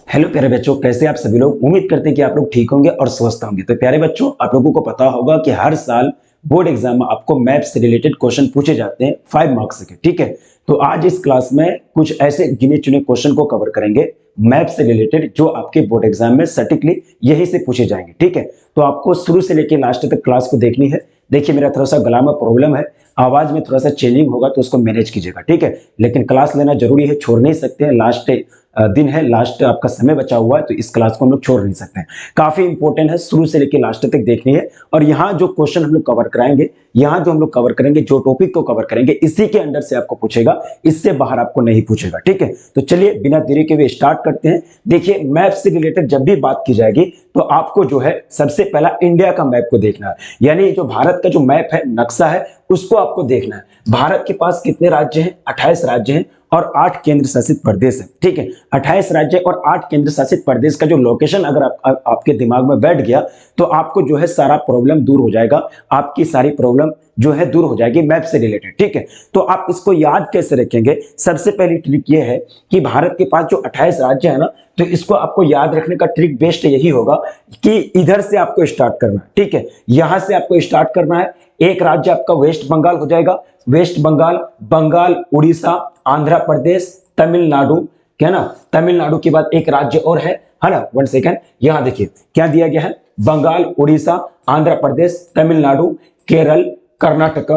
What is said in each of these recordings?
Hello प्यारे बच्चों, कैसे आप सभी लोग। उम्मीद करते हैं कि आप लोग ठीक होंगे और स्वस्थ होंगे। तो प्यारे बच्चों, आप लोगों को पता होगा कि हर साल बोर्ड एग्जाम में आपको मैथ से रिलेटेड क्वेश्चन पूछे जाते हैं 5 मार्क्स के। ठीक है, तो आज इस क्लास में कुछ ऐसे गिने चुने क्वेश्चन को कवर करेंगे मैथ से रिलेटेड, जो आपके बोर्ड एग्जाम में सटीकली यही से पूछे जाएंगे। ठीक है, तो आपको शुरू से लेकर लास्ट तक क्लास को देखनी है। देखिए, मेरा थोड़ा सा गला में प्रॉब्लम है, आवाज में थोड़ा सा चेंजिंग होगा, तो उसको मैनेज कीजिएगा। ठीक है, लेकिन क्लास लेना जरूरी है, छोड़ नहीं सकते हैं। लास्ट दिन है, लास्ट आपका समय बचा हुआ है, तो इस क्लास को हम लोग छोड़ नहीं सकते हैं। काफी इंपॉर्टेंट है, शुरू से लेकर लास्ट तक देखनी है। और यहाँ जो क्वेश्चन हम लोग कवर कराएंगे, यहाँ जो हम लोग कवर करेंगे, जो टॉपिक को कवर करेंगे, इसी के अंडर से आपको पूछेगा, इससे बाहर आपको नहीं पूछेगा। ठीक है, तो चलिए बिना देरी के हुए स्टार्ट करते हैं। देखिए, मैप से रिलेटेड जब भी बात की जाएगी, तो आपको जो है सबसे पहला इंडिया का मैप को देखना है, यानी जो भारत का जो मैप है, नक्शा है, उसको आपको देखना है। भारत के पास कितने राज्य हैं? 28 राज्य हैं और 8 केंद्र शासित प्रदेश है। ठीक है, 28 राज्य और 8 केंद्र शासित प्रदेश का जो लोकेशन अगर आपके दिमाग में बैठ गया, तो आपको जो है सारा प्रॉब्लम दूर हो जाएगा, आपकी सारी प्रॉब्लम जो है दूर हो जाएगी मैप से रिलेटेड। ठीक है, तो आप इसको याद कैसे रखेंगे? सबसे पहली ट्रिक ये है कि भारत के पास जो 28 राज्य है ना, तो इसको आपको याद रखने का ट्रिक बेस्ट यही होगा कि इधर से आपको स्टार्ट करना है। ठीक है, यहां से आपको स्टार्ट करना है। एक राज्य आपका वेस्ट बंगाल हो जाएगा, वेस्ट बंगाल, बंगाल, उड़ीसा, आंध्र प्रदेश, तमिलनाडु, क्या ना, तमिलनाडु के बाद एक राज्य और है ना। 1 सेकेंड, यहां देखिए क्या दिया गया है, बंगाल, उड़ीसा, आंध्र प्रदेश, तमिलनाडु, केरल, कर्नाटक,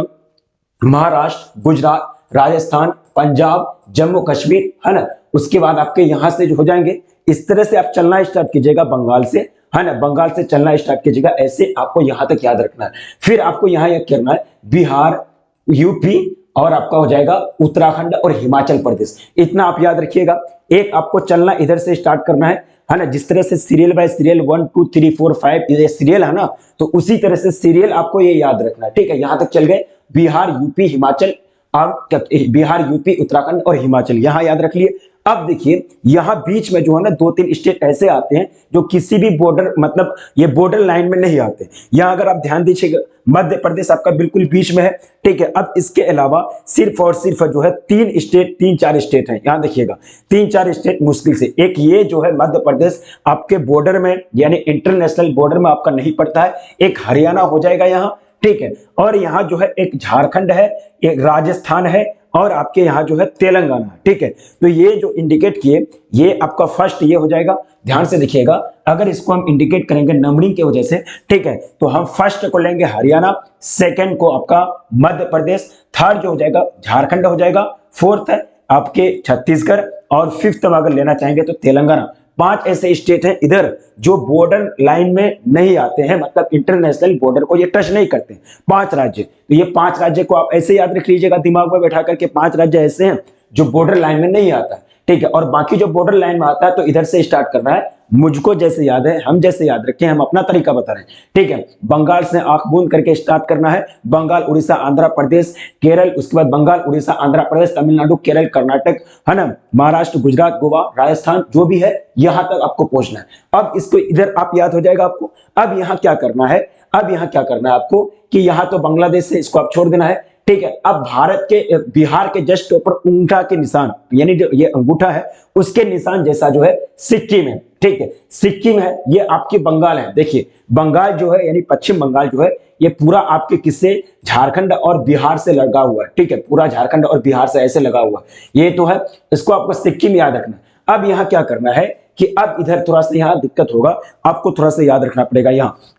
महाराष्ट्र, गुजरात, राजस्थान, पंजाब, जम्मू कश्मीर, है ना। उसके बाद आपके यहां से जो हो जाएंगे, इस तरह से आप चलना स्टार्ट कीजिएगा बंगाल से, है ना, बंगाल से चलना स्टार्ट कीजिएगा। ऐसे आपको यहां तक याद रखना है। फिर आपको यहां यह करना है बिहार, यूपी और आपका हो जाएगा उत्तराखंड और हिमाचल प्रदेश। इतना आप याद रखिएगा। एक आपको चलना इधर से स्टार्ट करना है ना। जिस तरह से सीरियल बाय सीरियल 1 2 3 4 5 ये सीरियल है ना, तो उसी तरह से सीरियल आपको ये याद रखना है। ठीक है, यहां तक चल गए, बिहार, यूपी, हिमाचल, और बिहार, यूपी, उत्तराखंड और हिमाचल, यहां याद रख लिए। अब देखिए, यहां बीच में जो है ना 2-3 स्टेट ऐसे आते हैं जो किसी भी बॉर्डर, मतलब ये बॉर्डर लाइन में नहीं आते। यहां अगर आप ध्यान दीजिएगा, मध्य प्रदेश आपका बिल्कुल बीच में है। ठीक है, अब इसके अलावा सिर्फ और सिर्फ जो है 3-4 स्टेट हैं। यहां देखिएगा 3-4 स्टेट मुश्किल से, एक ये जो है मध्य प्रदेश आपके बॉर्डर में, यानी इंटरनेशनल बॉर्डर में आपका नहीं पड़ता है। एक हरियाणा हो जाएगा यहां। ठीक है, और यहां जो है एक झारखंड है, एक राजस्थान है, और आपके यहां जो है तेलंगाना है। ठीक है, तो ये जो इंडिकेट किए, ये आपका फर्स्ट ये हो जाएगा। ध्यान से देखिएगा, अगर इसको हम इंडिकेट करेंगे नंबरिंग की वजह से, ठीक है, तो हम फर्स्ट को लेंगे हरियाणा, सेकंड को आपका मध्य प्रदेश, थर्ड जो हो जाएगा झारखंड हो जाएगा, फोर्थ है आपके छत्तीसगढ़, और फिफ्थ में अगर लेना चाहेंगे तो तेलंगाना। 5 ऐसे स्टेट हैं इधर जो बॉर्डर लाइन में नहीं आते हैं, मतलब इंटरनेशनल बॉर्डर को ये टच नहीं करते। 5 राज्य, तो ये 5 राज्य को आप ऐसे याद रख लीजिएगा दिमाग में बैठा करके। 5 राज्य ऐसे हैं जो बॉर्डर लाइन में नहीं आता। ठीक है, और बाकी जो बॉर्डर लाइन में आता है, तो इधर से स्टार्ट करना है। मुझको जैसे याद है, हम जैसे याद रखें, हम अपना तरीका बता रहे हैं। ठीक है, बंगाल से आंख बूंद करके स्टार्ट करना है। बंगाल, उड़ीसा, आंध्र प्रदेश, केरल, उसके बाद बंगाल, उड़ीसा, आंध्र प्रदेश, तमिलनाडु, केरल, कर्नाटक, है ना, महाराष्ट्र, गुजरात, गोवा, राजस्थान, जो भी है, यहां तक आपको पहुंचना है। अब इसको इधर आप याद हो जाएगा आपको। अब यहां क्या करना है, अब यहां क्या करना है आपको कि यहां तो बांग्लादेश से इसको आप छोड़ देना है। ठीक है, अब भारत के बिहार के जस्ट ऊपर अंगूठा के निशान, यानी जो ये अंगूठा है उसके निशान जैसा जो है सिक्किम है। ठीक है, सिक्किम है, ये आपकी बंगाल है। देखिए, बंगाल जो है, यानी पश्चिम बंगाल जो है, ये पूरा आपके किससे, झारखंड और बिहार से लगा हुआ है। ठीक है, पूरा झारखंड और बिहार से ऐसे लगा हुआ है, ये तो है। इसको आपको सिक्किम याद रखना। अब यहां क्या करना है कि अब इधर थोड़ा सा यहां दिक्कत होगा, आपको थोड़ा सा याद रखना पड़ेगा।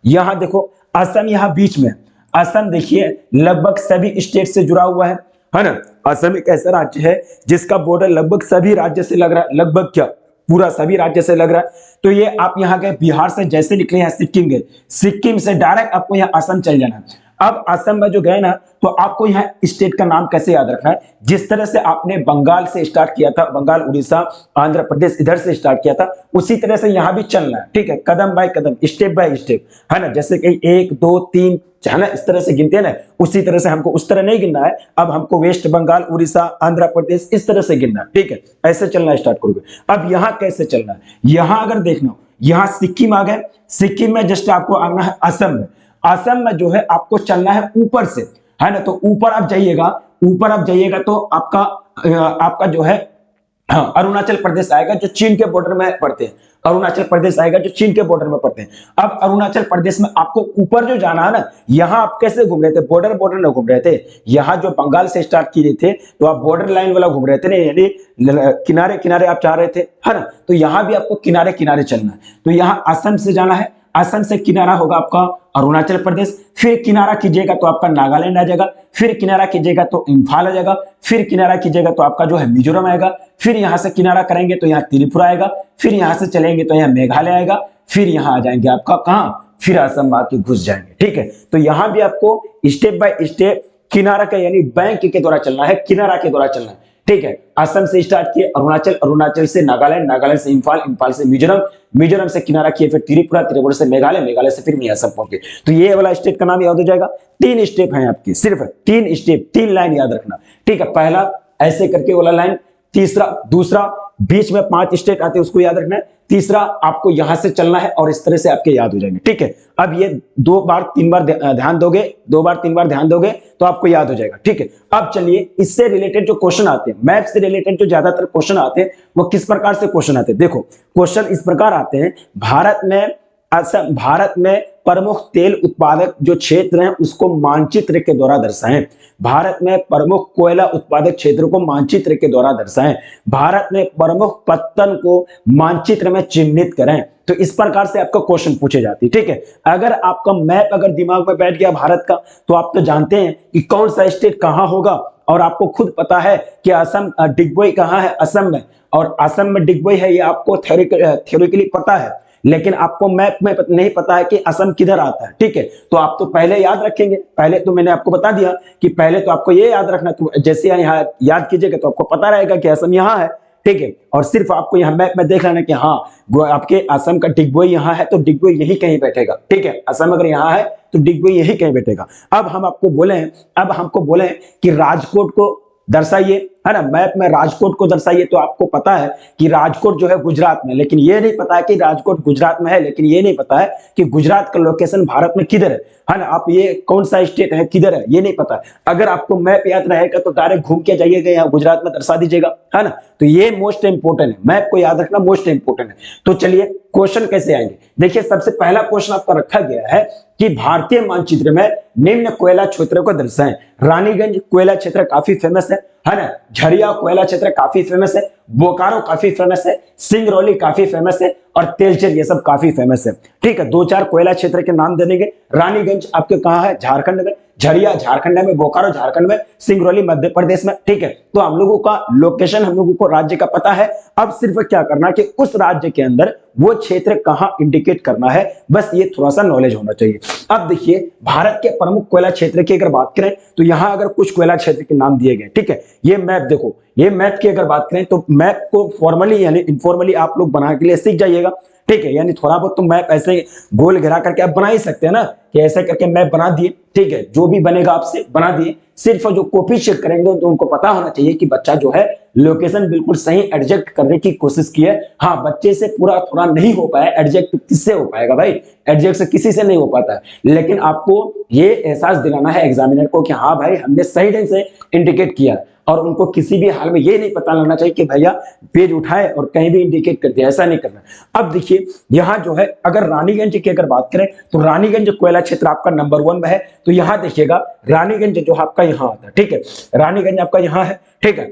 यहां देखो, असम यहां बीच में। असम देखिए लगभग सभी स्टेट से जुड़ा हुआ है ना। असम एक ऐसा राज्य है जिसका बॉर्डर लगभग सभी राज्य से लग रहा है, लगभग क्या, पूरा सभी राज्य से लग रहा है। तो ये आप यहां गए, बिहार से जैसे निकले हैं सिक्किम गए, सिक्किम से डायरेक्ट आपको यहां असम चल जाना है। अब असम में जो गए ना, तो आपको यहाँ स्टेट का नाम कैसे याद रखना है, जिस तरह से आपने बंगाल से स्टार्ट किया था, बंगाल, उड़ीसा, आंध्र प्रदेश इधर से स्टार्ट किया था, उसी तरह से यहां भी चलना है। ठीक है, कदम बाय कदम, स्टेप बाय स्टेप, है ना। जैसे कि 1 2 3 है ना, इस तरह से गिनते हैं ना, उसी तरह से हमको उस तरह नहीं गिनना है। अब हमको वेस्ट बंगाल, उड़ीसा, आंध्र प्रदेश इस तरह से गिनना है। ठीक है, ऐसे चलना स्टार्ट करोगे। अब यहां कैसे चलना है, यहां अगर देखना, यहां सिक्किम आ गए, सिक्किम में जस्ट आपको आना है असम में। असम में जो है आपको चलना है ऊपर से, है ना। तो ऊपर आप जाइएगा, ऊपर आप जाइएगा तो आपका जो है हाँ, अरुणाचल प्रदेश आएगा जो चीन के बॉर्डर में पड़ते हैं। अरुणाचल प्रदेश आएगा जो चीन के बॉर्डर में पड़ते हैं। अब अरुणाचल प्रदेश में आपको ऊपर जो जाना है ना, यहाँ आप कैसे घूम रहे थे, बॉर्डर बॉर्डर ना घूम रहे थे। यहाँ जो बंगाल से स्टार्ट किए थे तो आप बॉर्डर लाइन वाला घूम रहे थे ना, यानी किनारे किनारे आप जा रहे थे, है ना। तो यहाँ भी आपको किनारे किनारे चलना है। तो यहाँ असम से जाना है, असम से किनारा होगा आपका अरुणाचल प्रदेश, फिर किनारा कीजिएगा तो आपका नागालैंड आ जाएगा, फिर किनारा कीजिएगा तो इम्फाल आ जाएगा, फिर किनारा कीजिएगा तो आपका जो है मिजोरम आएगा, फिर यहां से किनारा करेंगे तो यहाँ त्रिपुरा आएगा, फिर यहां से चलेंगे तो यहाँ मेघालय आएगा, फिर यहाँ आ जाएंगे आपका कहाँ, फिर असम आके घुस जाएंगे। ठीक है, तो यहां भी आपको स्टेप बाय स्टेप किनारा का यानी बैंक के द्वारा चलना है, किनारा के द्वारा चलना है। ठीक है, असम से स्टार्ट किए अरुणाचल, अरुणाचल से नागालैंड, नागालैंड से इम्फाल, इम्फाल से मिजोरम, मिजोरम से किनारा किए फिर त्रिपुरा, त्रिपुरा से मेघालय, मेघालय से फिर असम पहुंचे। तो ये वाला स्टेट का नाम याद हो जाएगा। 3 स्टेप हैं आपके, सिर्फ 3 स्टेप, 3 लाइन याद रखना। ठीक है, पहला ऐसे करके वाला लाइन, तीसरा, दूसरा, बीच में 5 स्टेट आते हैं उसको याद रखना है, तीसरा आपको यहां से चलना है और इस तरह से आपके याद हो जाएंगे। ठीक है, अब ये 2 बार 3 बार ध्यान दोगे, 2 बार 3 बार ध्यान दोगे तो आपको याद हो जाएगा। ठीक है, अब चलिए इससे रिलेटेड जो क्वेश्चन आते हैं, मैप से रिलेटेड जो ज्यादातर क्वेश्चन आते हैं वो किस प्रकार से क्वेश्चन आते हैं। देखो क्वेश्चन इस प्रकार आते हैं, भारत में प्रमुख तेल उत्पादक जो क्षेत्र हैं उसको मानचित्र के द्वारा दर्शाएं। भारत में प्रमुख कोयला उत्पादक क्षेत्र को मानचित्र के द्वारा दर्शाएं। भारत में प्रमुख पत्तन को मानचित्र में चिन्हित करें। तो इस प्रकार से आपका क्वेश्चन पूछे जाते हैं। ठीक है, अगर आपका मैप अगर दिमाग में बैठ गया भारत का, तो आप तो जानते हैं कि कौन सा स्टेट कहां होगा, और आपको खुद पता है कि असम डिगबोई कहां है, असम में, और असम में डिगबोई है, ये आपको थ्योरेटिकली पता है, लेकिन आपको मैप में नहीं पता है कि असम किधर आता है। ठीक है, तो आप तो पहले याद रखेंगे, पहले तो मैंने आपको बता दिया कि पहले तो आपको ये याद रखना, तो जैसे यहाँ याद कीजिएगा तो आपको पता रहेगा कि असम यहाँ है। ठीक है, और सिर्फ आपको यहाँ मैप में देख लेना कि हाँ आपके असम का डिगबोई यहाँ है तो डिगबोई यही कहीं बैठेगा। ठीक है, असम अगर यहाँ है तो डिगबोई यही कहीं बैठेगा। अब हमको बोले कि राजकोट को दर्शाइए, है ना, मैप में राजकोट को दर्शाइए, तो आपको पता है कि राजकोट जो है गुजरात में, लेकिन ये नहीं पता है कि राजकोट गुजरात में है, लेकिन ये नहीं पता है कि गुजरात का लोकेशन भारत में किधर है ना, आप ये कौन सा स्टेट है किधर है ये नहीं पता है। अगर आपको मैप याद रहेगा तो डायरेक्ट घूम के जाइएगा, यहाँ गुजरात में दर्शा दीजिएगा, है ना। तो ये मोस्ट इंपोर्टेंट है, मैप को याद रखना मोस्ट इंपोर्टेंट है। तो चलिए क्वेश्चन कैसे आएंगे, देखिए सबसे पहला क्वेश्चन आपका रखा गया है कि भारतीय मानचित्र में निम्न कोयला क्षेत्र को दर्शाएं। रानीगंज कोयला क्षेत्र काफी फेमस है ना, झरिया कोयला क्षेत्र काफी फेमस है, बोकारो काफी फेमस है, सिंगरौली काफी फेमस है, और तेलचर ये सब काफी फेमस है। ठीक है, 2-4 कोयला क्षेत्र के नाम दे देंगे। रानीगंज आपके कहाँ है, झारखंड में, झरिया झारखंड में, बोकारो झारखंड में, सिंगरौली मध्य प्रदेश में। ठीक है, तो हम लोगों का लोकेशन, हम लोगों को राज्य का पता है। अब सिर्फ क्या करना कि उस राज्य के अंदर वो क्षेत्र कहां इंडिकेट करना है, बस ये थोड़ा सा नॉलेज होना चाहिए। अब देखिए भारत के प्रमुख कोयला क्षेत्र की अगर बात करें तो यहां अगर कुछ कोयला क्षेत्र के नाम दिए गए। ठीक है, ये मैप देखो, ये मैप की अगर बात करें तो मैप को फॉर्मली यानी इनफॉर्मली आप लोग बना के लिए सीख जाइएगा। ठीक है, यानी थोड़ा बहुत तो मैप ऐसे गोल घेरा करके आप बना ही सकते हैं ना, कि ऐसे करके मैप बना दिए। ठीक है, जो भी बनेगा आपसे बना दिए, सिर्फ जो कॉपी चेक करेंगे तो उनको पता होना चाहिए कि बच्चा जो है लोकेशन बिल्कुल सही एडजस्ट करने की कोशिश की है। हाँ, बच्चे से पूरा थोड़ा नहीं हो पाया एडजस्ट, किससे हो पाएगा भाई, एडजस्ट से किसी से नहीं हो पाता है, लेकिन आपको ये एहसास दिलाना है एग्जामिनर को कि हाँ भाई हमने सही ढंग से इंडिकेट किया, और उनको किसी भी हाल में ये नहीं पता लगना चाहिए कि भैया पेज उठाए और कहीं भी इंडिकेट कर दिया, ऐसा नहीं करना। अब देखिए यहाँ जो है अगर रानीगंज की अगर बात करें तो रानीगंज कोयला क्षेत्र आपका नंबर 1 में है। तो यहाँ देखिएगा रानीगंज जो आपका यहाँ आता है। ठीक है, रानीगंज आपका यहाँ है। ठीक है,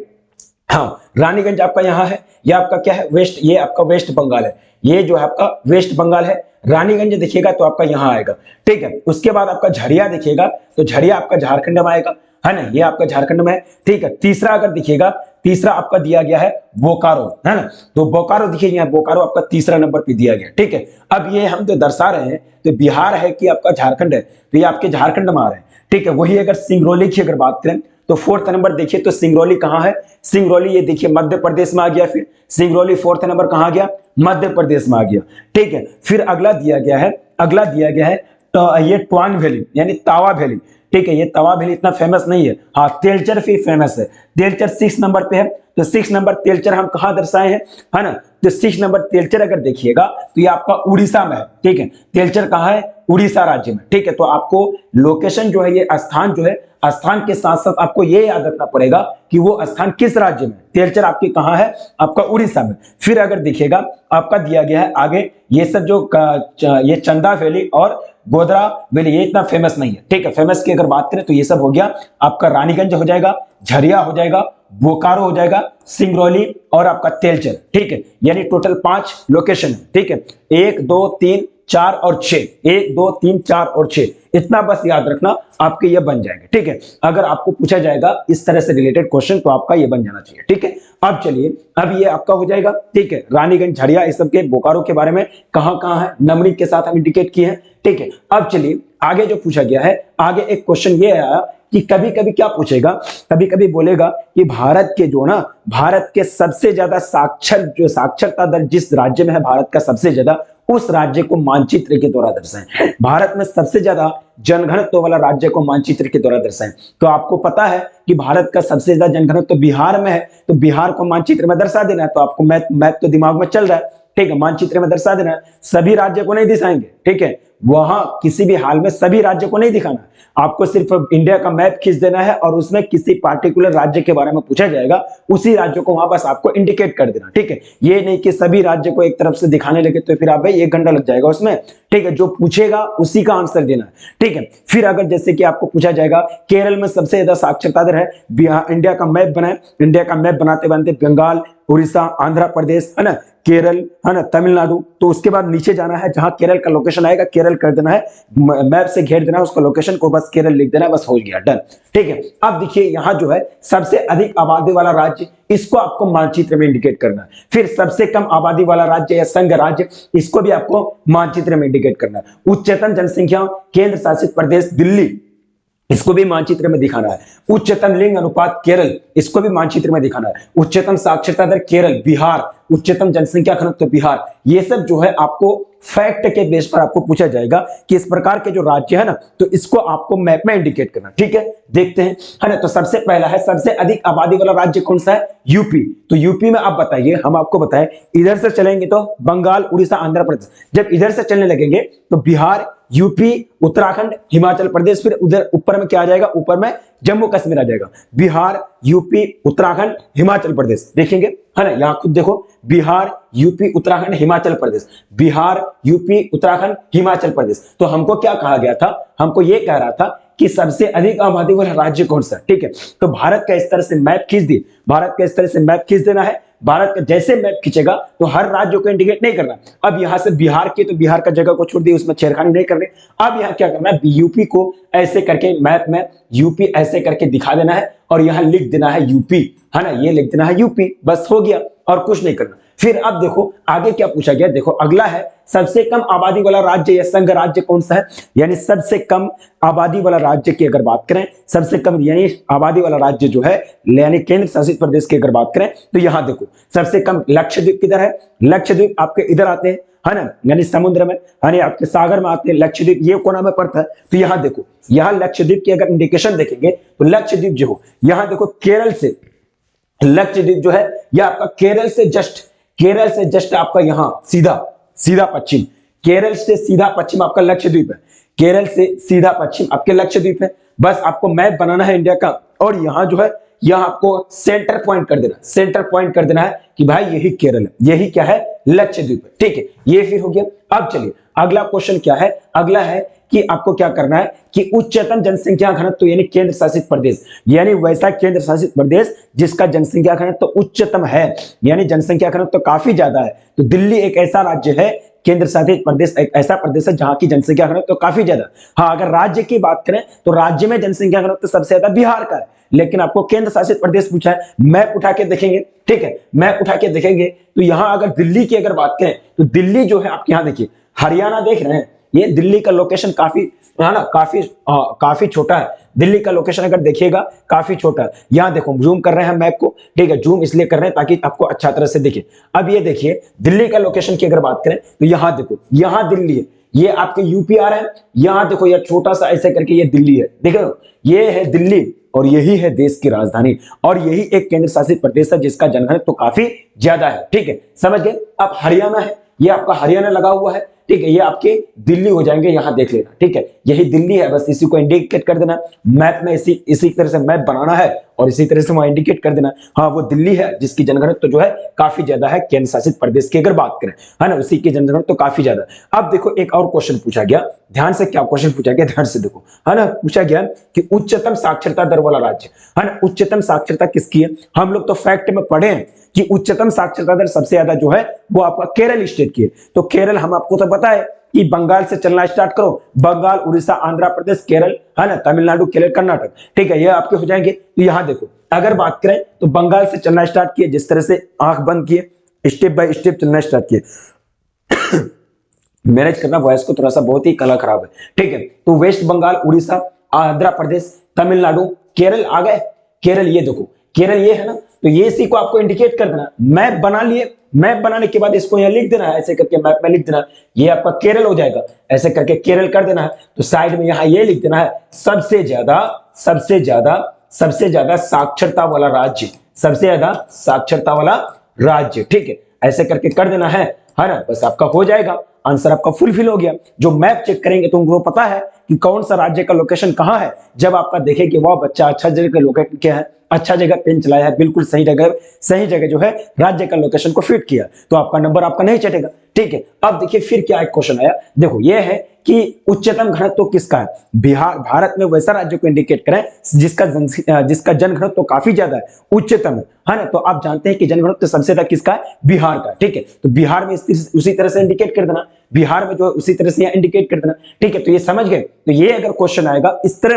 हाँ रानीगंज आपका यहाँ है, ये आपका क्या है, वेस्ट, ये आपका वेस्ट बंगाल है, ये जो है आपका वेस्ट बंगाल है। रानीगंज देखिएगा तो आपका यहाँ आएगा। ठीक है, उसके बाद आपका झरिया देखिएगा तो झरिया आपका झारखंड में आएगा, है ना, ये आपका झारखंड में है। ठीक है, तीसरा अगर देखिएगा, तीसरा आपका दिया गया है बोकारो, है ना, तो बोकारो देखिए यहाँ बोकारो आपका तीसरा नंबर पे दिया गया। ठीक है, अब ये हम जो दर्शा रहे हैं तो बिहार है कि आपका झारखंड है, तो ये आपके झारखंड में आ रहे हैं। ठीक है, वही अगर सिंगरौली की अगर बात करें तो 4th नंबर देखिए तो सिंगरौली कहाँ है, सिंगरौली ये देखिए मध्य प्रदेश में आ गया। फिर सिंगरौली 4th नंबर कहाँ गया, मध्य प्रदेश में आ गया। ठीक है, फिर अगला दिया गया है तो ये ट्वान वैली यानी तावा वैली। ठीक है, ये तवा भेल इतना फेमस नहीं है। हाँ, तेलचर फिर फेमस है। तेलचर 6 नंबर पे है, तो 6 नंबर तेलचर हम कहां दर्शाए हैं, है ना। तो 6 नंबर तेलचर अगर देखिएगा तो ये आपका उड़ीसा में है, ठीक है। तेलचर कहां है, उड़ीसा राज्य में, ठीक है। तो आपको लोकेशन जो है, ये स्थान जो है, स्थान के साथ साथ आपको ये याद रखना पड़ेगा कि वो स्थान किस राज्य में। तेलचर आपकी कहां है, आपका उड़ीसा में। फिर अगर देखिएगा आपका दिया गया है आगे, ये सब जो ये चंदा वैली और गोधरा वैली ये इतना फेमस नहीं है, ठीक है। फेमस की अगर बात करें तो ये सब हो गया आपका, रानीगंज हो जाएगा, झरिया हो जाएगा, बोकारो हो जाएगा, सिंगरौली और आपका तेलचर, ठीक है। यानी टोटल 5 लोकेशन है, ठीक है। 1 2 3 4 और 6, 1 2 3 4 और 6, इतना बस याद रखना, आपके ये बन जाएंगे, ठीक है। अगर आपको पूछा जाएगा इस तरह से रिलेटेड क्वेश्चन तो आपका ये बन जाना चाहिए, ठीक है। अब चलिए, अब ये आपका हो जाएगा, ठीक है। रानीगंज, झरिया, इस सब के, बोकारो के बारे में कहां है, नंबरिंग के साथ हम इंडिकेट किए हैं, ठीक है। अब चलिए आगे जो पूछा गया है, आगे एक क्वेश्चन ये आया कि कभी कभी क्या पूछेगा, कभी कभी बोलेगा कि भारत के जो ना, भारत के सबसे ज्यादा साक्षरता दर जिस राज्य में है भारत का सबसे ज्यादा, उस राज्य को मानचित्र के द्वारा दर्शाएं। भारत में सबसे ज्यादा जनघनत्व वाला राज्य को मानचित्र के द्वारा दर्शाएं। तो आपको पता है कि भारत का सबसे ज्यादा जनघनत्व बिहार में है, तो बिहार को मानचित्र में दर्शा देना है। तो आपको मैप तो दिमाग में चल रहा है, ठीक है। मानचित्र में दर्शा देना है, सभी राज्य को नहीं दिखाएंगे, ठीक है। वहां किसी भी हाल में सभी राज्य को नहीं दिखाना, आपको सिर्फ इंडिया का मैप खींच देना है और उसमें किसी पार्टिकुलर राज्य के बारे में पूछा जाएगा, उसी राज्य को वहां बस आपको इंडिकेट कर देना, ठीक है। ये नहीं कि सभी राज्य को एक तरफ से दिखाने लगे तो फिर आप भाई 1 घंटा लग जाएगा उसमें, ठीक है। जो पूछेगा उसी का आंसर देना है, ठीक है। फिर अगर जैसे कि आपको पूछा जाएगा केरल में सबसे ज्यादा साक्षरता दर है, इंडिया का मैप बनाए, इंडिया का मैप बनाते बनते बंगाल, उड़ीसा, आंध्र प्रदेश, है ना, केरल, है ना, तमिलनाडु, तो उसके बाद नीचे जाना है, जहां केरल का लोकेशन आएगा केरल कर देना है, मैप से घेर देना है उसका लोकेशन को, बस केरल लिख देना है, बस हो गया, डन, ठीक है। अब देखिए यहां जो है सबसे अधिक आबादी वाला राज्य, इसको आपको मानचित्र में इंडिकेट करना है। फिर सबसे कम आबादी वाला राज्य या संघ राज्य, इसको भी आपको मानचित्र में इंडिकेट करना है। उच्चतम जनसंख्या केंद्र शासित प्रदेश दिल्ली, इसको भी मानचित्र में दिखाना है। उच्चतम लिंग अनुपात केरल, इसको भी मानचित्र में दिखाना है। उच्चतम साक्षरता दर केरल, बिहार, उच्चतम जनसंख्या घनत्व बिहार, ये सब जो है आपको फैक्ट के बेस पर आपको पूछा जाएगा कि इस प्रकार के जो राज्य है ना, तो इसको आपको मैप में इंडिकेट करना, ठीक है। देखते हैं, है ना। तो सबसे पहला है, सबसे अधिक आबादी वाला राज्य कौन सा है, यूपी। तो यूपी में आप बताइए, हम आपको बताएं, इधर से चलेंगे तो बंगाल, उड़ीसा, आंध्र प्रदेश, जब इधर से चलने लगेंगे तो बिहार, यूपी, उत्तराखंड, हिमाचल प्रदेश, फिर उधर ऊपर में क्या आ जाएगा, ऊपर में जम्मू कश्मीर आ जाएगा। बिहार, यूपी, उत्तराखंड, हिमाचल प्रदेश, देखेंगे, है ना। यहां खुद देखो, बिहार, यूपी, उत्तराखंड, हिमाचल प्रदेश, बिहार, यूपी, उत्तराखंड, हिमाचल प्रदेश। तो हमको क्या कहा गया था, हमको ये कह रहा था कि सबसे अधिक आबादी वाला राज्य कौन सा, ठीक है। तो भारत का इस तरह से मैप खींच दी, भारत का इस तरह से मैप खींच देना है। भारत का जैसे मैप खींचेगा तो हर राज्य को इंडिकेट नहीं करना। अब यहां से बिहार की, तो बिहार का जगह को छोड़ दी, उसमें छेड़खानी नहीं करनी। अब यहां क्या करना है, यूपी को ऐसे करके मैप में यूपी ऐसे करके दिखा देना है और यहां लिख देना है यूपी, है ना, ये लिख देना है यूपी, बस हो गया, और कुछ नहीं करना। फिर अब देखो आगे क्या पूछा गया, देखो अगला है सबसे कम आबादी वाला राज्य या संघ राज्य कौन सा है, यानी सबसे कम आबादी वाला राज्य की अगर बात करें, सबसे कम यानी आबादी वाला राज्य जो है, यानी केंद्र शासित प्रदेश की अगर बात करें तो यहां देखो सबसे कम लक्षद्वीप किधर है, लक्षद्वीप आपके इधर आते हैं, है ना, यानी समुद्र में, यानी आपके सागर में आते हैं लक्षद्वीप, ये कोना में पड़ता है। तो यहां देखो, यहां लक्षद्वीप की अगर इंडिकेशन देखेंगे तो लक्षद्वीप जो हो, यहां देखो केरल से लक्षद्वीप जो है यह आपका केरल से जस्ट आपका यहां सीधा पश्चिम, केरल से सीधा पश्चिम आपका लक्षद्वीप है, केरल से सीधा पश्चिम आपके लक्षद्वीप है। बस आपको मैप बनाना है इंडिया का, और यहां जो है यहां आपको सेंटर पॉइंट कर देना है कि भाई यही केरल है, यही क्या है, लक्षद्वीप है, ठीक है। ये फिर हो गया। अब चलिए अगला क्वेश्चन क्या है, अगला है कि आपको क्या करना है कि उच्चतम जनसंख्या घनत्व यानी केंद्र शासित प्रदेश, यानी वैसा केंद्र शासित प्रदेश जिसका जनसंख्या घनत्व उच्चतम है, यानी जनसंख्या घनत्व काफी ज्यादा है। तो दिल्ली एक ऐसा राज्य है, केंद्र शासित प्रदेश एक ऐसा प्रदेश है जहां की जनसंख्या घनत्व काफी ज्यादा। हाँ, अगर राज्य की बात करें तो राज्य में जनसंख्या घनत्व सबसे ज्यादा बिहार का है, लेकिन आपको केंद्र शासित प्रदेश पूछा है, मैप उठा के देखेंगे, ठीक है, मैप उठा के देखेंगे तो यहां अगर दिल्ली की अगर बात करें तो दिल्ली जो है आपके यहां देखिए, हरियाणा देख रहे हैं, ये दिल्ली का लोकेशन काफी है ना, काफी छोटा है। दिल्ली का लोकेशन अगर देखिएगा काफी छोटा है। यहां देखो जूम कर रहे हैं मैप को, ठीक है, जूम इसलिए कर रहे हैं ताकि आपको अच्छा तरह से दिखे। अब ये देखिए दिल्ली का लोकेशन की अगर बात करें तो यहां देखो, यहां दिल्ली है, ये आपके यूपी आ रहा है, यहां देखो ये छोटा सा ऐसे करके ये दिल्ली है, देखो ये है दिल्ली और यही है देश की राजधानी और यही एक केंद्र शासित प्रदेश है जिसका जनघनत्व तो काफी ज्यादा है। ठीक है, समझ गए। अब हरियाणा है, ये आपका हरियाणा लगा हुआ है। ठीक है, ये आपके दिल्ली हो जाएंगे, यहां देख लेना। ठीक है, यही दिल्ली है, बस इसी को इंडिकेट कर देना मैप में, इसी तरह से मैप बनाना है और इसी तरह से वहां इंडिकेट कर देना। हाँ, वो दिल्ली है जिसकी जनघनत्व तो जो है काफी ज्यादा है, केंद्र शासित प्रदेश की अगर बात करें, है ना, उसी की जनघनत्व तो काफी ज्यादा। अब देखो एक और क्वेश्चन पूछा गया, ध्यान से, क्या क्वेश्चन पूछा गया, ध्यान से देखो, है ना। पूछा गया कि उच्चतम साक्षरता दर वाला राज्य, है ना, उच्चतम साक्षरता किसकी है। हम लोग तो फैक्ट में पढ़े हैं कि उच्चतम साक्षरता दर सबसे ज्यादा जो है वो आपका केरल स्टेट की है। तो केरल, हम आपको तो पता है कि बंगाल से चलना स्टार्ट करो, बंगाल, उड़ीसा, आंध्र प्रदेश, केरल, है ना, तमिलनाडु, केरल, कर्नाटक। ठीक है, ये आपके हो जाएंगे। तो यहां देखो, अगर बात करें तो बंगाल से चलना स्टार्ट किए, जिस तरह से आंख बंद किए, स्टेप बाय स्टेप चलना स्टार्ट किए। मैनेज करना वॉइस को थोड़ा सा, बहुत ही कला खराब है। ठीक है, तो वेस्ट बंगाल, उड़ीसा, आंध्र प्रदेश, तमिलनाडु, केरल आ गए। केरल, ये देखो केरल ये है ना, तो ये इसी को आपको इंडिकेट कर देना। मैप बना लिए, मैप बनाने के बाद इसको यहाँ लिख देना है, ऐसे करके मैप में लिख देना, ये आपका केरल हो जाएगा। ऐसे करके केरल कर देना है, तो साइड में यहाँ ये लिख देना है सबसे ज्यादा साक्षरता वाला राज्य, सबसे ज्यादा साक्षरता वाला राज्य। ठीक है, ऐसे करके कर देना है ना, बस आपका हो जाएगा, आंसर आपका फुलफिल हो गया। जो मैप चेक करेंगे तो उनको पता है कि कौन सा राज्य का लोकेशन कहां है। जब आपका देखे कि वह बच्चा अच्छा जगह लोकेट किया है, अच्छा जगह पेन चलाया है, बिल्कुल सही जगह जो है राज्य का लोकेशन को फिट किया, तो आपका नंबर आपका नहीं चटेगा। ठीक है, अब देखिए फिर क्या एक क्वेश्चन आया, देखो ये है कि उच्चतम घनत्व किसका है। बिहार, भारत में वैसा राज्य को इंडिकेट करें जिसका जनघनत्व तो काफी ज्यादा है, उच्चतम है ना। तो आप जानते हैं कि जनघनत्व सबसे ज्यादा किसका है, बिहार का। ठीक है, तो बिहार में उसी तरह से इंडिकेट कर देना, बिहार में जो है उसी तरह से यहाँ इंडिकेट कर देना। ठीक है, तो ये समझ गए। तो ये अगर क्वेश्चन आएगा इस तरह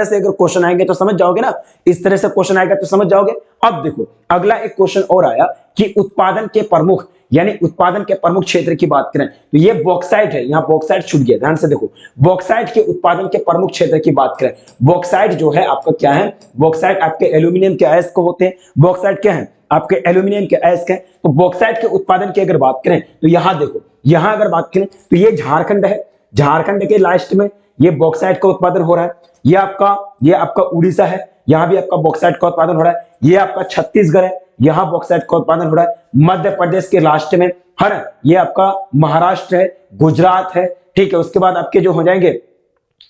से अगर क्वेश्चन आएंगे तो समझ जाओगे ना, इस तरह से क्वेश्चन आएगा तो समझ जाओगे। अब देखो अगला एक क्वेश्चन और आया कि उत्पादन के प्रमुख, यानी उत्पादन के प्रमुख क्षेत्र की बात करें तो ये बॉक्साइट है, यहाँ बॉक्साइट छूट गया, ध्यान से देखो। बॉक्साइट के उत्पादन के प्रमुख क्षेत्र की बात करें, बॉक्साइट जो है आपका क्या है, बॉक्साइट आपके एल्यूमिनियम के अयस्क होते हैं। बॉक्साइट क्या है, आपके एल्यूमिनियम के अयस्क है। तो बॉक्साइट के उत्पादन की अगर बात करें तो यहां देखो, यहां अगर बात करें तो ये झारखंड है, झारखंड के लास्ट में ये बॉक्साइट का उत्पादन हो रहा है। ये आपका उड़ीसा है, यहां भी आपका बॉक्साइट का उत्पादन हो रहा है। ये आपका छत्तीसगढ़ है, यहां बॉक्साइट का उत्पादन हो रहा है। मध्य प्रदेश के लास्ट में है ना, ये आपका महाराष्ट्र है, गुजरात है। ठीक है, उसके बाद आपके जो हो जाएंगे,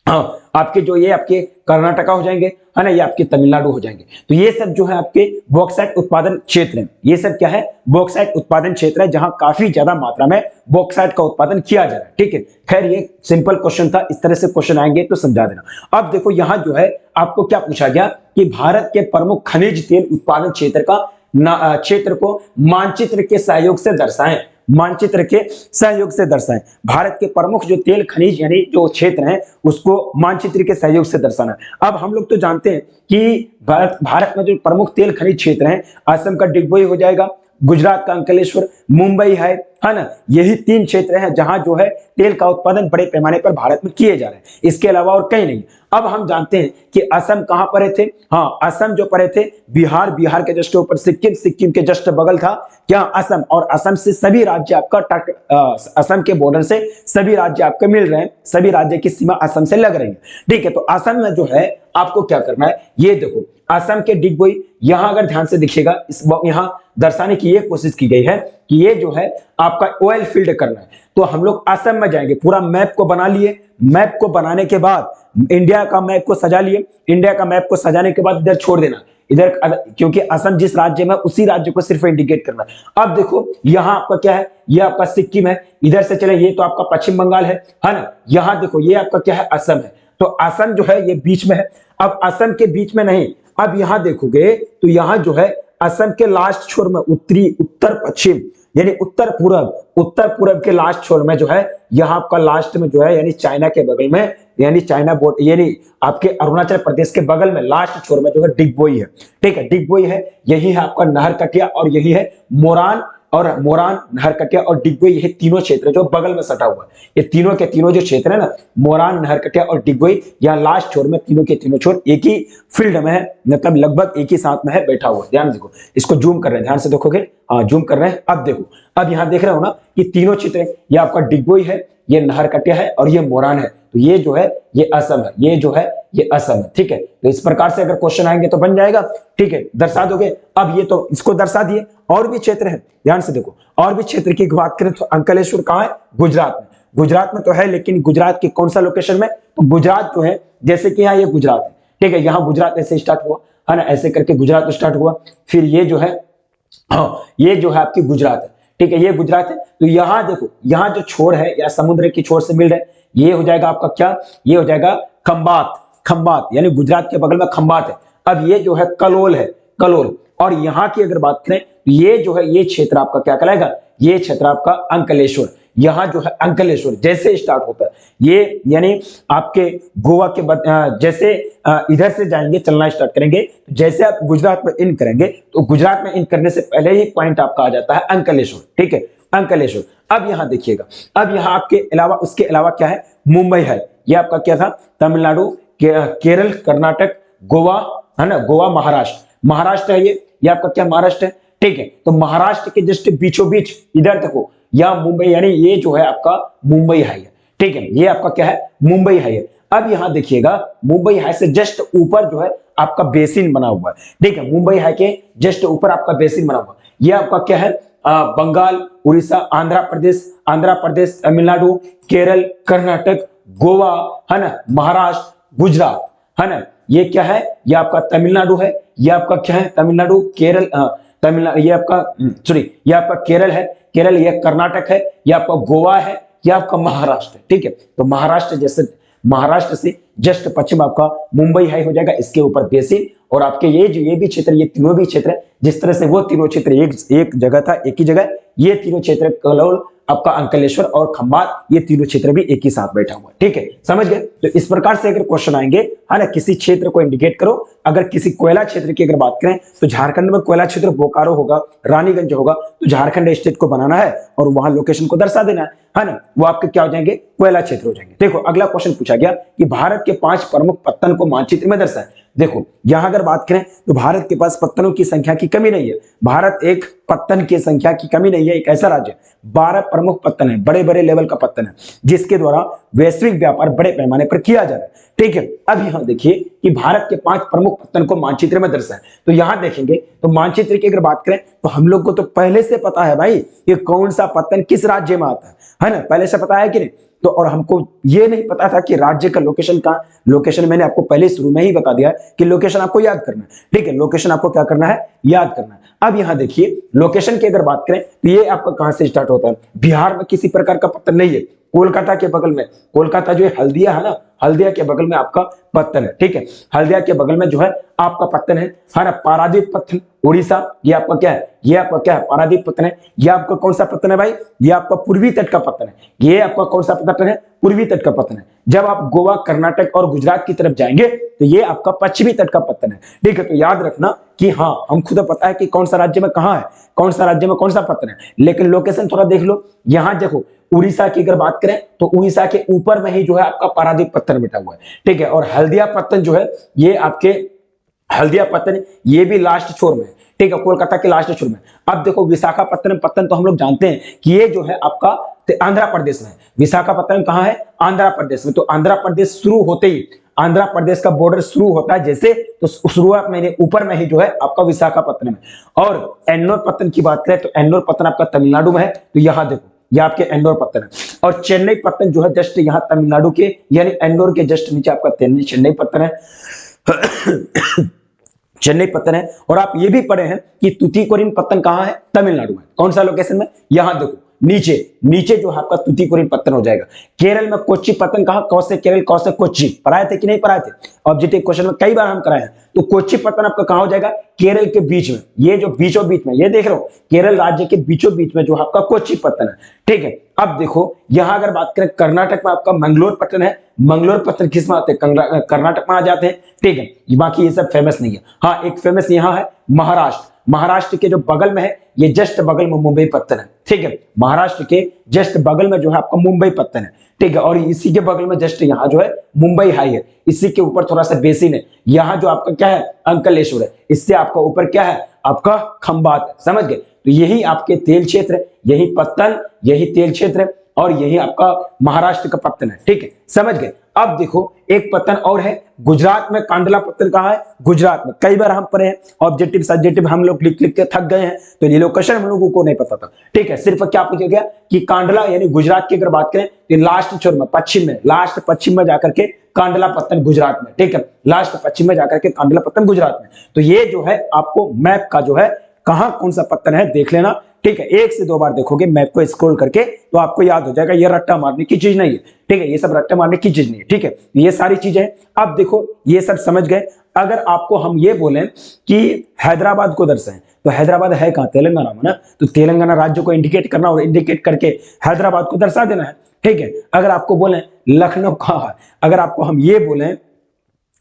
हाँ, आपके जो ये आपके कर्नाटका हो जाएंगे, है ना, ये आपके तमिलनाडु हो जाएंगे। तो ये सब जो है आपके बॉक्साइट उत्पादन क्षेत्र है। ये सब क्या है, बॉक्साइट उत्पादन क्षेत्र है, जहां काफी ज्यादा मात्रा में बॉक्साइट का उत्पादन किया जा रहा है। ठीक है, खैर ये सिंपल क्वेश्चन था, इस तरह से क्वेश्चन आएंगे तो समझा देना। अब देखो यहां जो है आपको क्या पूछा गया कि भारत के प्रमुख खनिज तेल उत्पादन क्षेत्र को मानचित्र के सहयोग से दर्शाएं, मानचित्र के सहयोग से दर्शाएं। भारत के प्रमुख जो तेल खनिज यानी जो क्षेत्र हैं उसको मानचित्र के सहयोग से दर्शाना। अब हम लोग तो जानते हैं कि भारत में जो प्रमुख तेल खनिज क्षेत्र हैं, असम का डिगबोई हो जाएगा, गुजरात का अंकलेश्वर, मुंबई है ना, यही 3 क्षेत्र हैं जहां जो है तेल का उत्पादन बड़े पैमाने पर भारत में किए जा रहे हैं, इसके अलावा और कहीं नहीं। अब हम जानते हैं कि असम कहां पड़े थे, हाँ, असम जो पड़े थे बिहार, बिहार के जस्ट ऊपर सिक्किम, सिक्किम के जस्ट बगल था क्या, असम। और असम से सभी राज्य आपका असम के बॉर्डर से सभी राज्य आपको मिल रहे हैं, सभी राज्य की सीमा असम से लग रही है। ठीक है, तो असम में जो है आपको क्या करना है, ये देखो असम के डिगबोई, यहां अगर ध्यान से देखिएगा, यहां दर्शाने की ये कोशिश की गई है कि ये जो है आपका ऑयल फील्ड करना है। तो हम लोग असम में जाएंगे, पूरा मैप को बना लिए, मैप को बनाने के बाद इंडिया का मैप को सजा लिए, इंडिया का मैप को सजाने के बाद इधर छोड़ देना, इधर, क्योंकि असम जिस राज्य में उसी राज्य को सिर्फ इंडिकेट करना। अब देखो यहां आपका क्या है, ये आपका सिक्किम है, इधर से चले ये तो आपका पश्चिम बंगाल है ना। यहां देखो ये आपका क्या है, असम है। तो असम जो है ये बीच में है। अब असम के बीच में नहीं, अब यहां देखोगे तो यहां जो है असम के लास्ट छोर में उत्तर पश्चिम यानी उत्तर पूरब के लास्ट छोर में जो है, यहां आपका लास्ट में जो है यानी चाइना के बगल में, यानी चाइना बोर्ड यानी आपके अरुणाचल प्रदेश के बगल में लास्ट छोर में जो है डिगबोई है। ठीक है, डिगबोई है, यही है आपका नहर कटिया और यही है मोरान और मोरान, नहरकटिया और डिगबोई, ये तीनों क्षेत्र जो बगल में सटा हुआ है, ये तीनों के तीनों जो क्षेत्र है ना, मोरान, नहरकटिया और डिगबोई, यहाँ लास्ट छोर में तीनों के तीनों छोर एक ही फील्ड में है, मतलब लगभग एक ही साथ में है, बैठा हुआ है। ध्यान देखो, इसको जूम कर रहे हैं, ध्यान से देखोगे, हाँ जूम कर रहे हैं। अब देखो, अब यहाँ देख रहे हो ना कि तीनों क्षेत्र, ये आपका डिगबोई है, ये नहरकटिया है और ये मोरान है। तो ये जो है ये असम है, ये जो है ये असम है। ठीक है, तो इस प्रकार से अगर क्वेश्चन आएंगे तो बन जाएगा। ठीक है, दर्शा दोगे। अब ये तो इसको दर्शा दिए, और भी क्षेत्र है, ध्यान से देखो, और भी क्षेत्र की बात करें तो अंकलेश्वर कहाँ है? गुजरात में। गुजरात में तो है, लेकिन गुजरात के कौन सा लोकेशन में? तो गुजरात जो है, जैसे कि यहाँ ये गुजरात है, ठीक है, यहाँ गुजरात ऐसे स्टार्ट हुआ है ना, ऐसे करके गुजरात स्टार्ट हुआ, फिर ये जो है, हाँ ये जो है आपकी गुजरात है। ठीक है, ये गुजरात है। तो यहाँ देखो, यहाँ जो छोर है या समुद्र की छोर से मिल रहा है, ये हो जाएगा आपका क्या? ये हो जाएगा खंबात। खंबात यानी गुजरात के बगल में खंबात है। अब ये जो है कलोल है, कलोल। और यहाँ की अगर बात करें तो ये जो है ये क्षेत्र आपका क्या कहलाएगा? ये क्षेत्र आपका अंकलेश्वर। यहाँ जो है अंकलेश्वर जैसे स्टार्ट होता है, ये यानी आपके गोवा के जैसे इधर से जाएंगे, चलना स्टार्ट करेंगे, जैसे आप गुजरात में इन करेंगे तो गुजरात में इन करने से पहले ही पॉइंट आपका आ जाता है अंकलेश्वर। ठीक है, अंकलेश्वर। अब यहाँ देखिएगा, अब यहाँ आपके अलावा, उसके अलावा क्या है? मुंबई है। ये आपका क्या था? तमिलनाडु, केरल, कर्नाटक, गोवा है ना, गोवा, महाराष्ट्र। महाराष्ट्र है ये आपका क्या? महाराष्ट्र है। ठीक है, तो महाराष्ट्र के जस्ट बीचों बीच इधर देखो, या मुंबई, यानी ये जो है आपका मुंबई है। ठीक है, ये आपका क्या है? मुंबई है। अब यहां देखिएगा, मुंबई हाई से जस्ट ऊपर जो है आपका बेसिन बना हुआ है। ठीक है, मुंबई हाई के जस्ट ऊपर आपका बेसिन बना हुआ है। ये आपका क्या है? बंगाल, उड़ीसा, आंध्र प्रदेश, तमिलनाडु, केरल, कर्नाटक, गोवा है ना, महाराष्ट्र, गुजरात है ना। ये क्या है? ये आपका तमिलनाडु है। ये आपका क्या है? तमिलनाडु, केरल, तमिलनाडु, ये आपका सॉरी, ये आपका केरल है, केरल, ये कर्नाटक है, ये आपका गोवा है, ये आपका महाराष्ट्र है। ठीक है, तो महाराष्ट्र से जस्ट पश्चिम आपका मुंबई हाई हो जाएगा, इसके ऊपर बेसिन, और आपके ये भी क्षेत्र, ये तीनों भी क्षेत्र है, जिस तरह से वो तीनों क्षेत्र एक जगह था, एक ही जगह, ये तीनों क्षेत्र कलोल, आपका अंकलेश्वर और खंबात, ये तीनों क्षेत्र भी एक ही साथ बैठा हुआ है। ठीक है, समझ गए? तो इस प्रकार से अगर क्वेश्चन आएंगे, है ना, किसी क्षेत्र को इंडिकेट करो। अगर किसी कोयला क्षेत्र की अगर बात करें तो झारखंड में कोयला क्षेत्र बोकारो होगा, रानीगंज होगा, तो झारखंड स्टेट को बनाना है और वहां लोकेशन को दर्शा देना है ना, वो आपके क्या हो जाएंगे? कोयला क्षेत्र हो जाएंगे। देखो, अगला क्वेश्चन पूछा गया कि भारत के 5 प्रमुख पत्तन को मानचित्र में दर्शाएं। देखो, यहां अगर बात करें तो भारत के पास पत्तनों की संख्या की कमी नहीं है। भारत एक पत्तन की संख्या की कमी नहीं है, एक ऐसा राज्य, 12 प्रमुख पत्तन है, बड़े बड़े लेवल का पत्तन है, जिसके द्वारा वैश्विक व्यापार बड़े पैमाने पर किया जा रहा है। ठीक है, अब यहां देखिए कि भारत के 5 प्रमुख पत्तन को मानचित्र में दर्शाएं। तो यहां देखेंगे तो मानचित्र की अगर बात करें तो हम लोग को तो पहले से पता है भाई कि कौन सा पत्तन किस राज्य में आता है ना, पहले से पता है कि नहीं? तो और हमको ये नहीं पता था कि राज्य का लोकेशन कहाँ। लोकेशन मैंने आपको पहले शुरू में ही बता दिया कि लोकेशन आपको याद करना है। ठीक है, लोकेशन आपको क्या करना है? याद करना है। अब यहां देखिए, लोकेशन की अगर बात करें तो ये आपका कहां से स्टार्ट होता है? बिहार में किसी प्रकार का पत्तन नहीं है। कोलकाता के बगल में, कोलकाता जो है हल्दिया है ना, हल्दिया के बगल में आपका पत्तन है। ठीक है, हल्दिया के बगल में जो है आपका पत्तन है ना, पारादीप पत्तन, उड़ीसा, ये आपका क्या है? ये आपका क्या है? पारादीप पत्तन है। ये आपका कौन सा पत्तन है भाई? ये आपका पूर्वी तट का पत्तन है। ये आपका कौन सा पत्तन है? पूर्वी तट का पत्तन है। जब आप गोवा, कर्नाटक और गुजरात की तरफ जाएंगे तो ये आपका पश्चिमी तट का पत्तन है। ठीक है, तो याद रखना कि हाँ, हम खुद पता है कि कौन सा राज्य में कहां है, कौन सा राज्य में कौन सा पत्तन है, लेकिन लोकेशन थोड़ा देख लो। यहां देखो, उड़ीसा की अगर बात करें तो उड़ीसा के ऊपर में ही जो है आपका पारादीप पत्तन बैठा हुआ है। ठीक है, और हल्दिया पत्तन जो है, ये आपके हल्दिया पत्तन, ये भी लास्ट छोर में है। ठीक है, कोलकाता के लास्ट छोर में। अब देखो, विशाखापत्तनम पत्तन तो हम लोग जानते हैं कि ये जो है आपका आंध्र प्रदेश में। विशाखापत्तनम कहां है? आंध्र प्रदेश में। तो आंध्र प्रदेश शुरू होते ही, आंध्र प्रदेश का बॉर्डर शुरू होता है जैसे, तो शुरुआत में ऊपर में ही जो है आपका विशाखापत्तनम है। और एन्नोर पत्तन की बात करें तो एन्नोर पत्तन आपका तमिलनाडु में है। तो यहां देखो, यह आपके एन्नोर पत्तन है। और चेन्नई पत्तन जो है जस्ट यहाँ तमिलनाडु के, यानी एन्नोर के जस्ट नीचे आपका चेन्नई पत्तन है। चेन्नई पत्तन है। और आप ये भी पढ़े हैं कि तुतीकोरिन पत्तन कहां है? तमिलनाडु में। कौन सा लोकेशन में? यहां देखो, नीचे जो आपका तुतीकोरिन पत्तन हो जाएगा। केरल में कोच्चि पत्तन कहां? कौसे केरल, कौसे कोच्चि। पढ़ाए थे कि नहीं पढ़ाए थे? ऑब्जेक्टिव क्वेश्चन में कई बार हम कराए हैं। तो कोच्चि पत्तन आपका कहां हो जाएगा? केरल के बीच में। ये जो बीचों बीच में, ये देख रहे हो, केरल राज्य के बीचों बीच में जो आपका कोच्चि पत्तन है। ठीक है, अब देखो, यहां अगर बात करें कर्नाटक में आपका मंगलोर पत्तन है। मंगलोर पत्तन किस में आते हैं? कर्नाटक में आ जाते हैं। ठीक है, बाकी ये सब फेमस नहीं है। हाँ, एक फेमस यहां है महाराष्ट्र। महाराष्ट्र के जो बगल में है, ये जस्ट बगल में मुंबई पत्तन है, ठीक है। महाराष्ट्र के जस्ट बगल में जो है आपका मुंबई पत्तन है, ठीक है। और इसी के बगल में जस्ट यहाँ जो है मुंबई हाई है, इसी के ऊपर थोड़ा सा बेसिन है, यहाँ जो आपका क्या है अंकलेश्वर है, इससे आपका ऊपर क्या है आपका खंबात है, समझ गए। तो यही आपके तेल क्षेत्र है, यही पत्तन, यही तेल क्षेत्र है और यही आपका महाराष्ट्र का पत्तन है, ठीक है, समझ गए। अब देखो एक पत्तन और है गुजरात में, कांडला पत्तन कहाँ है, गुजरात में। कई बार हम पढ़े हैं, ऑब्जेक्टिव सब्जेक्टिव हम लोग लिख लिख के थक गए हैं, तो ये लोकेशन हम लोगों को नहीं पता था, ठीक है। सिर्फ क्या पूछा गया कि कांडला यानी गुजरात की अगर बात करें तो लास्ट छोर में पश्चिम में, लास्ट पश्चिम में जाकर के कांडला पत्तन गुजरात में, ठीक है, लास्ट पश्चिम में जाकर के कांडला पत्तन गुजरात में। तो ये जो है आपको मैप का जो है कहां कौन सा पत्तन है देख लेना, ठीक है। 1 से 2 बार देखोगे मैप को स्क्रॉल करके तो आपको याद हो जाएगा, ये रट्टा मारने की चीज नहीं है, ठीक है, ये सब रट्टा मारने की चीज नहीं है, ठीक है। ये सारी चीजें हैं। अब देखो ये सब समझ गए। अगर आपको हम ये बोलें कि हैदराबाद को दर्शाएं, तो हैदराबाद है कहां, तेलंगाना में ना, तो तेलंगाना राज्य को इंडिकेट करना और इंडिकेट करके हैदराबाद को दर्शा देना है, ठीक है। अगर आपको बोले लखनऊ कहां है, अगर आपको हम ये बोले,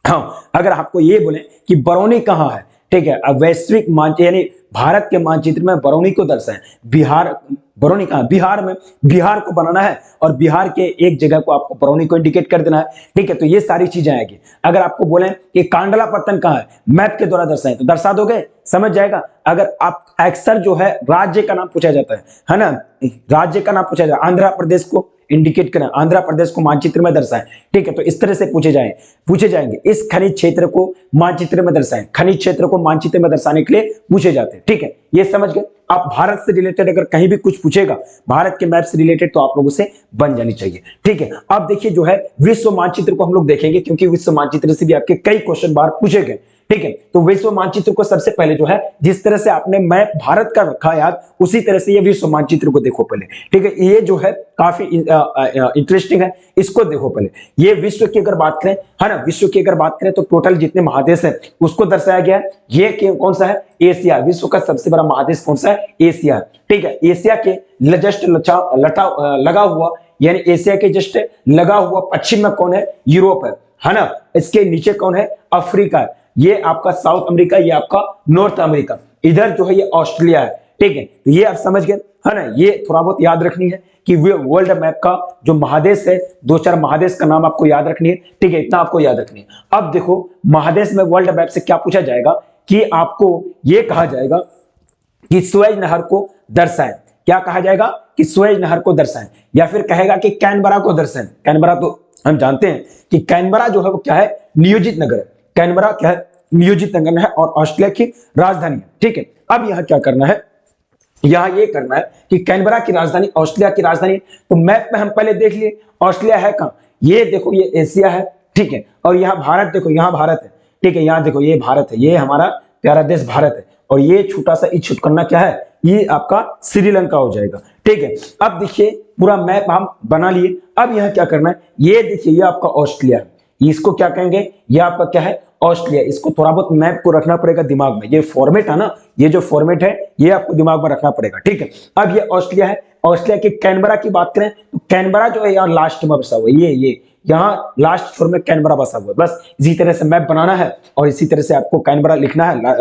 हाँ अगर आपको ये बोले कि बरौनी कहां है, ठीक है, अब वैश्विक मानचित्र यानी भारत के मानचित्र में बरौनी को दर्शाएं। बिहार, बरौनी कहां, बिहार में, बिहार को बनाना है और बिहार के एक जगह को आपको बरौनी को इंडिकेट कर देना है, ठीक है। तो ये सारी चीजें आएगी। अगर आपको बोले कि कांडला पत्तन कहां है, मैप के द्वारा दर्शाएं, तो दर्शा दोगे, समझ जाएगा। अगर आप अक्सर जो है राज्य का नाम पूछा जाता है ना, राज्य का नाम पूछा जाता है, आंध्र प्रदेश को इंडिकेट करें, आंध्र प्रदेश को मानचित्र में दर्शाएं, ठीक है। तो इस तरह से पूछे जाएंगे। इस खनिज क्षेत्र को मानचित्र में दर्शाएं, खनिज क्षेत्र को मानचित्र में दर्शाने के लिए पूछे जाते हैं, ठीक है, ये समझ गए। आप भारत से रिलेटेड अगर कहीं भी कुछ पूछेगा भारत के मैप से रिलेटेड तो आप लोगों से बन जानी चाहिए, ठीक है। अब देखिए जो है विश्व मानचित्र को हम लोग देखेंगे, क्योंकि विश्व मानचित्र से भी आपके कई क्वेश्चन बाहर पूछे गए, ठीक है। तो विश्व मानचित्र को सबसे पहले जो है, जिस तरह से आपने मैप भारत का रखा याद, उसी तरह से ये विश्व मानचित्र को देखो पहले, ठीक है। ये जो है काफी इंटरेस्टिंग है, इसको देखो पहले। ये विश्व की अगर बात करें, है ना, विश्व की अगर बात करें तो टोटल जितने महादेश हैं उसको दर्शाया गया है। ये कौन सा है, एशिया। विश्व का सबसे बड़ा महादेश कौन सा है, एशिया है, ठीक है। एशिया के जस्ट लगा हुआ यानी एशिया के जस्ट लगा हुआ पश्चिम में कौन है, यूरोप है ना। इसके नीचे कौन है, अफ्रीका है। ये आपका साउथ अमेरिका, ये आपका नॉर्थ अमेरिका, इधर जो है ये ऑस्ट्रेलिया है, ठीक है। तो ये आप समझ गए, है ना। ये थोड़ा बहुत याद रखनी है कि वर्ल्ड मैप का जो महादेश है, 2-4 महादेश का नाम आपको याद रखनी है, ठीक है, इतना आपको याद रखनी है। अब देखो महादेश में वर्ल्ड मैप से क्या पूछा जाएगा कि आपको ये कहा जाएगा कि सुएज नहर को दर्शाएं। क्या कहा जाएगा कि सुएज नहर को दर्शाएं, या फिर कहेगा कि कैनबरा को दर्शाएं। कैनबरा तो हम जानते हैं कि कैनबरा जो है वो क्या है, नियोजित नगर है। कैनबरा क्या है, नियोजित नगर है और ऑस्ट्रेलिया की राजधानी है, ठीक है। अब यहाँ क्या करना है, यहाँ ये करना है कि कैनबरा की राजधानी ऑस्ट्रेलिया की राजधानी, तो मैप में हम पहले देख लिए ऑस्ट्रेलिया है कहाँ, ये देखो ये एशिया है, ठीक है। और यहाँ भारत देखो, यहाँ भारत है, ठीक है, यहाँ देखो ये भारत है, ये हमारा प्यारा देश भारत है। और ये छोटा सा इच करना क्या है, ये आपका श्रीलंका हो जाएगा, ठीक है। अब देखिए पूरा मैप हम बना लिए। अब यहाँ क्या करना है, ये देखिए ये आपका ऑस्ट्रेलिया है, इसको क्या कहेंगे, ये आपका क्या है, ऑस्ट्रेलिया। इसको थोड़ा बहुत मैप को रखना पड़ेगा दिमाग में, ये फॉर्मेट है ना, ये जो फॉर्मेट है ये आपको दिमाग में रखना पड़ेगा, ठीक है। अब ये ऑस्ट्रेलिया है। ऑस्ट्रेलिया के कैनबरा की बात करें तो कैनबरा जो है यहाँ लास्ट में बसा हुआ है, ये यहाँ लास्ट छोर में कैनबरा बसा हुआ है। बस इसी तरह से मैप बनाना है और इसी तरह से आपको कैनबरा लिखना है,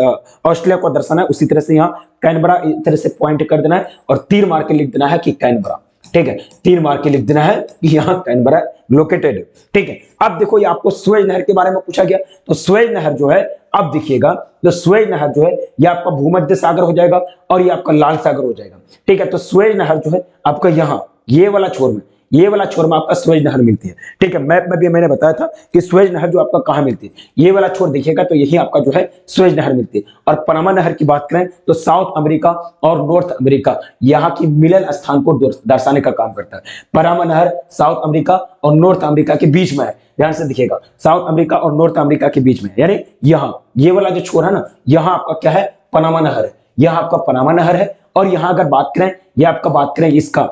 ऑस्ट्रेलिया को दर्शाना है। उसी तरह से यहाँ कैनबरा इस तरह से पॉइंट कर देना है और तीर मार के लिख देना है कि कैनबरा, ठीक है, तीर मार के लिख देना है कि यहाँ कैनबरा लोकेटेड है, ठीक है। अब देखो ये आपको सुएज नहर के बारे में पूछा गया, तो सुएज नहर जो है, अब देखिएगा तो सुएज नहर जो है ये आपका भूमध्य सागर हो जाएगा और ये आपका लाल सागर हो जाएगा, ठीक है। तो सुएज नहर जो है आपका यहाँ ये वाला छोर में, ये वाला छोर में आपका सुएज नहर मिलती है, ठीक है। मैप में भी मैंने बताया था कि सुएज नहर जो आपका कहाँ मिलती है, ये वाला छोर देखिएगा तो यही आपका जो है सुएज नहर मिलती है। और पनामा नहर की बात करें तो साउथ अमेरिका और नॉर्थ अमेरिका यहाँ की मिलन स्थान को दर्शाने का काम करता है। पनामा नहर साउथ अमेरिका और नॉर्थ अमेरिका के बीच में है, ध्यान से दिखेगा, साउथ अमेरिका और नॉर्थ अमेरिका के बीच में, यानी यहाँ ये वाला जो छोर है ना, यहाँ आपका क्या है, पनामा नहर है, यहाँ आपका पनामा नहर है। और यहाँ अगर बात करें, ये आपका बात करें इसका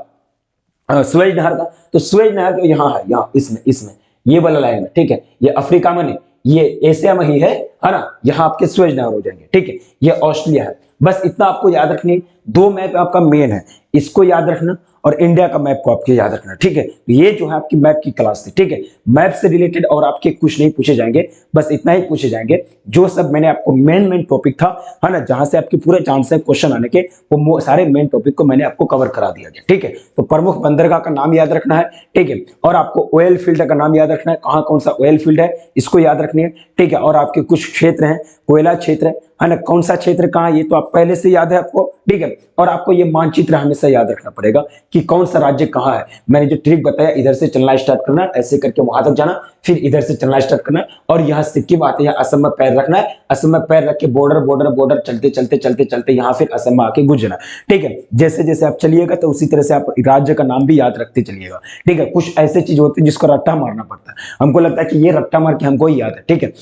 सुएज नहर का, तो सुएज नहर जो यहाँ है, यहाँ इसमें ये वाला लाइन में, ठीक है, ये अफ्रीका में नहीं, ये एशिया में ही है ना, यहाँ आपके सुएज नहर हो जाएंगे, ठीक है। ये ऑस्ट्रेलिया है। बस इतना आपको याद रखनी, 2 मैप आपका मेन है, इसको याद रखना और इंडिया का मैप को आपके याद रखना है, ठीक है। ये जो है आपकी मैप की क्लास थी, ठीक है। मैप से रिलेटेड और आपके कुछ नहीं पूछे जाएंगे, बस इतना ही पूछे जाएंगे। जो सब मैंने आपको मेन टॉपिक था, है ना, जहां से आपके पूरे चांस है क्वेश्चन आने के, वो सारे मेन टॉपिक को मैंने आपको कवर करा दिया गया, ठीक है। तो प्रमुख बंदरगाह का नाम याद रखना है, ठीक है। और आपको ऑयल फील्ड का नाम याद रखना है, कहां कौन सा ऑयल फील्ड है इसको याद रखनी है, ठीक है। और आपके कुछ क्षेत्र हैं, कोयला क्षेत्र है ना, कौन सा क्षेत्र कहाँ, ये तो आप पहले से याद है आपको, ठीक है। और आपको ये मानचित्र हमेशा याद रखना पड़ेगा कि कौन सा राज्य कहाँ है। मैंने जो ट्रिक बताया, इधर से चलना स्टार्ट करना, ऐसे करके वहां तक जाना, फिर इधर से चलना स्टार्ट करना, और यहाँ सिक्किम आते हैं, असम में पैर रखना है, असम में पैर रख के बॉर्डर बॉर्डर बॉर्डर चलते चलते चलते चलते यहाँ फिर असम में आके गुजरना, ठीक है। जैसे जैसे आप चलिएगा तो उसी तरह से आप राज्य का नाम भी याद रखते चलिएगा, ठीक है। कुछ ऐसे चीज होती है जिसको रट्टा मारना पड़ता है, हमको लगता है कि ये रट्टा मार के हमको ही याद है, ठीक है।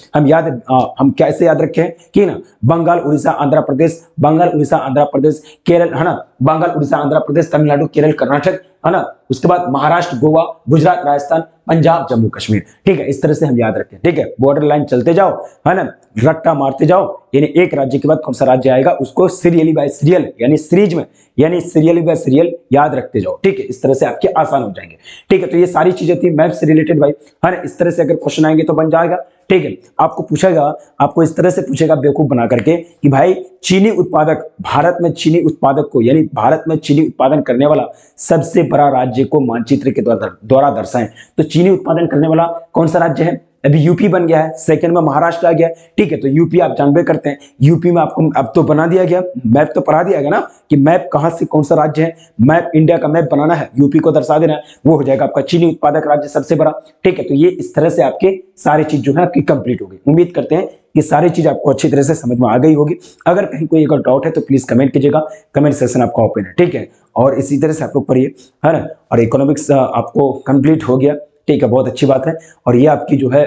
हम कैसे याद रखे हैं कि ना, बंगाल उड़ीसा आंध्र प्रदेश, बंगाल उड़ीसा आंध्र प्रदेश केरल, है ना, बंगाल उड़ीसा आंध्र प्रदेश तमिलनाडु केरल कर्नाटक, है ना, उसके बाद महाराष्ट्र गोवा गुजरात राजस्थान पंजाब जम्मू कश्मीर, ठीक है। इस तरह से हम याद रखें, ठीक है। बॉर्डर लाइन चलते जाओ, है ना, रट्टा मारते जाओ, यानी एक राज्य के बाद कौन सा राज्य आएगा उसको सीरियली बाय सीरियल यानी सीरीज में, यानी सीरियली बाय सीरियल याद रखते जाओ, ठीक है। इस तरह से आपके आसान हो जाएंगे, ठीक है। तो ये सारी चीजें थी मैप से रिलेटेड भाई, है ना। इस तरह से अगर क्वेश्चन आएंगे तो बन जाएगा, ठीक है। आपको पूछेगा, आपको इस तरह से पूछेगा बेवकूफ बना करके कि भाई चीनी उत्पादक, भारत में चीनी उत्पादक को, यानी भारत में चीनी उत्पादन करने वाला सबसे बड़ा राज्य को मानचित्र के द्वारा दर्शाएं। तो चीनी उत्पादन करने वाला कौन सा राज्य है, अभी यूपी बन गया है, सेकंड में महाराष्ट्र आ गया, ठीक है। तो यूपी आप जानबे करते हैं, यूपी में आपको अब तो बना दिया गया, मैप तो पढ़ा दिया गया ना कि मैप कहां से कौन सा राज्य है, मैप इंडिया का मैप बनाना है, यूपी को दर्शा देना है, वो हो जाएगा आपका चीनी उत्पादक राज्य सबसे बड़ा, ठीक है। तो ये इस तरह से आपके सारी चीज जो है आपकी कंप्लीट हो गई। उम्मीद करते हैं कि सारी चीज आपको अच्छी तरह से समझ में आ गई होगी। अगर कहीं कोई अगर डाउट है तो प्लीज कमेंट कीजिएगा, कमेंट सेक्शन आपका ओपन है, ठीक है। और इसी तरह से आप लोग पढ़िए, है ना। और इकोनॉमिक्स आपको कंप्लीट हो गया, ठीक है, बहुत अच्छी बात है। और ये आपकी जो है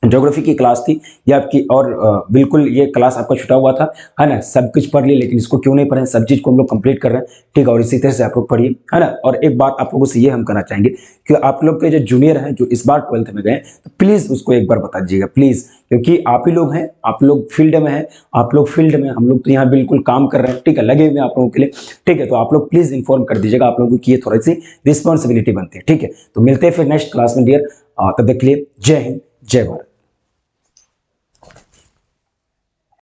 ज्योग्राफी की क्लास थी ये आपकी, और बिल्कुल ये क्लास आपका छुटा हुआ था, है ना। सब कुछ पढ़ लिए, लेकिन इसको क्यों नहीं पढ़े, सब चीज को हम लोग कंप्लीट कर रहे हैं, ठीक है। और इसी तरह से आप लोग पढ़िए, है ना। और एक बात आप लोगों से ये हम कहना चाहेंगे कि आप लोग के जो जूनियर हैं जो इस बार 12th में गए, तो प्लीज उसको एक बार बता दीजिएगा प्लीज, क्योंकि आप ही लोग हैं, आप लोग फील्ड में हैं, आप लोग फील्ड में, हम लोग तो यहाँ बिल्कुल काम कर रहे हैं, ठीक है, लगे हुए हैं आप लोगों के लिए, ठीक है। तो आप लोग प्लीज इन्फॉर्म कर दीजिएगा आप लोगों की, ये थोड़ी सी रिस्पॉन्सिबिलिटी बनती है, ठीक है। तो मिलते हैं फिर नेक्स्ट क्लास में डियर, तब तक के लिए जय हिंद जय भारत।